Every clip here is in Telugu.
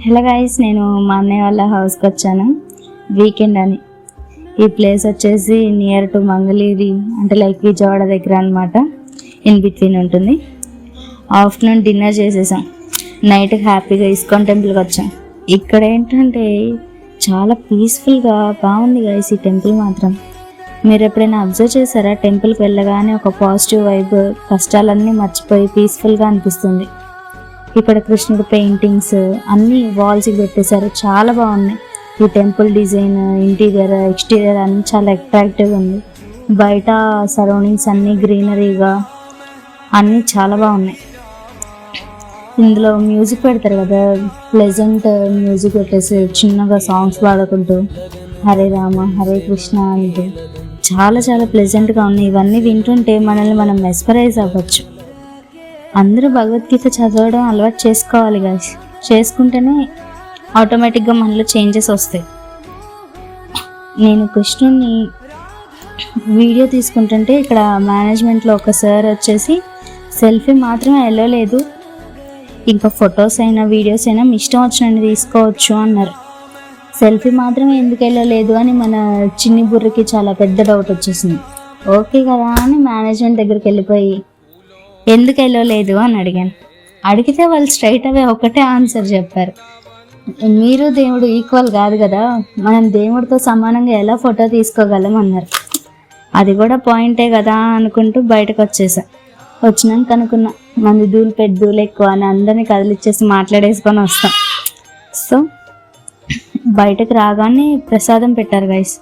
హలో గైస్, నేను మా అన్నయ్య వాళ్ళ హౌస్కి వచ్చాను వీకెండ్ అని. ఈ ప్లేస్ వచ్చేసి నియర్ టు మంగళగిరి, అంటే లైక్ విజయవాడ దగ్గర అనమాట. ఇన్ బిట్వీన్ ఉంటుంది. ఆఫ్టర్నూన్ డిన్నర్ చేసేసాం, నైట్ హ్యాపీగా ఇస్కాన్ టెంపుల్కి వచ్చాం. ఇక్కడ ఏంటంటే చాలా పీస్ఫుల్గా బాగుంది గైస్. ఈ టెంపుల్ మాత్రం మీరు ఎప్పుడైనా అబ్జర్వ్ చేశారా? టెంపుల్కి వెళ్ళగానే ఒక పాజిటివ్ వైబ్, కష్టాలన్నీ మర్చిపోయి పీస్ఫుల్గా అనిపిస్తుంది. ఇక్కడ కృష్ణుడు పెయింటింగ్స్ అన్నీ వాల్స్కి పెట్టేశారు, చాలా బాగున్నాయి. ఈ టెంపుల్ డిజైన్, ఇంటీరియర్, ఎక్స్టీరియర్ అన్నీ చాలా అట్రాక్టివ్గా ఉంది. బయట సరౌండింగ్స్ అన్నీ గ్రీనరీగా అన్నీ చాలా బాగున్నాయి. ఇందులో మ్యూజిక్ పెడతారు కదా, ప్లెజెంట్ మ్యూజిక్ పెట్టేసి చిన్నగా సాంగ్స్ పాడుకుంటూ హరే రామ హరే కృష్ణ అంటూ చాలా చాలా ప్లెజెంట్గా ఉన్నాయి. ఇవన్నీ వింటుంటే మనల్ని మనం మెస్పరైజ్ అవ్వచ్చు. అందరూ భగవద్గీత చదవడం అలవాటు చేసుకోవాలి గాయస్. చేసుకుంటేనే ఆటోమేటిక్గా మనలో చేంజెస్ వస్తాయి. నేను కృష్ణుని వీడియో తీసుకుంటుంటే ఇక్కడ మేనేజ్మెంట్లో ఒక సార్ వచ్చేసి సెల్ఫీ మాత్రమే వెళ్ళలేదు, ఇంకా ఫొటోస్ అయినా వీడియోస్ అయినా మీ ఇష్టం వచ్చినట్టు తీసుకోవచ్చు అన్నారు. సెల్ఫీ మాత్రమే ఎందుకు వెళ్ళలేదు అని మన చిన్ని బుర్రకి చాలా పెద్ద డౌట్ వచ్చేసింది. ఓకే కదా అని మేనేజ్మెంట్ దగ్గరికి వెళ్ళిపోయి ఎందుకు వెళ్ళలేదు అని అడిగాను. అడిగితే వాళ్ళు స్ట్రైట్ అవే ఒకటే ఆన్సర్ చెప్పారు, మీరు దేవుడు ఈక్వల్ కాదు కదా, మనం దేవుడితో సమానంగా ఎలా ఫోటో తీసుకోగలం అన్నారు. అది కూడా పాయింటే కదా అనుకుంటూ బయటకు వచ్చేసా. వచ్చినాక అనుకున్నా మంది ధూళి ఎక్కువ అని అందరినీ కదిలిచ్చేసి మాట్లాడేసుకొని వస్తాం. సో బయటకు రాగానే ప్రసాదం పెట్టారు గైస్.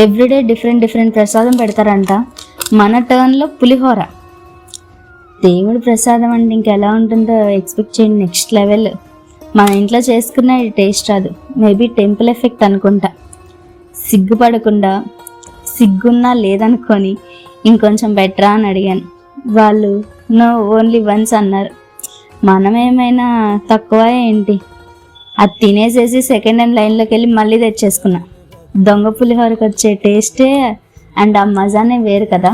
ఎవ్రీడే డిఫరెంట్ ప్రసాదం పెడతారంట. మన టర్న్లో పులిహోర. దేవుడి ప్రసాదం అంటే ఇంకెలా ఉంటుందో ఎక్స్పెక్ట్ చేయండి, నెక్స్ట్ లెవెల్. మన ఇంట్లో చేసుకున్న టేస్ట్ రాదు. మేబీ టెంపుల్ ఎఫెక్ట్ అనుకుంటా. సిగ్గుపడకుండా, సిగ్గున్నా లేదనుకొని ఇంకొంచెం బెటరా అని అడిగాను. వాళ్ళు నో, ఓన్లీ వన్స్ అన్నారు. మనం ఏమైనా తక్కువ ఏంటి? అది తినేసేసి సెకండ్ హ్యాండ్ లైన్లోకి వెళ్ళి మళ్ళీ తెచ్చేసుకున్నా. దొంగ పులిహోరకి వచ్చే టేస్టే అండ్ ఆ మజానే వేరు కదా.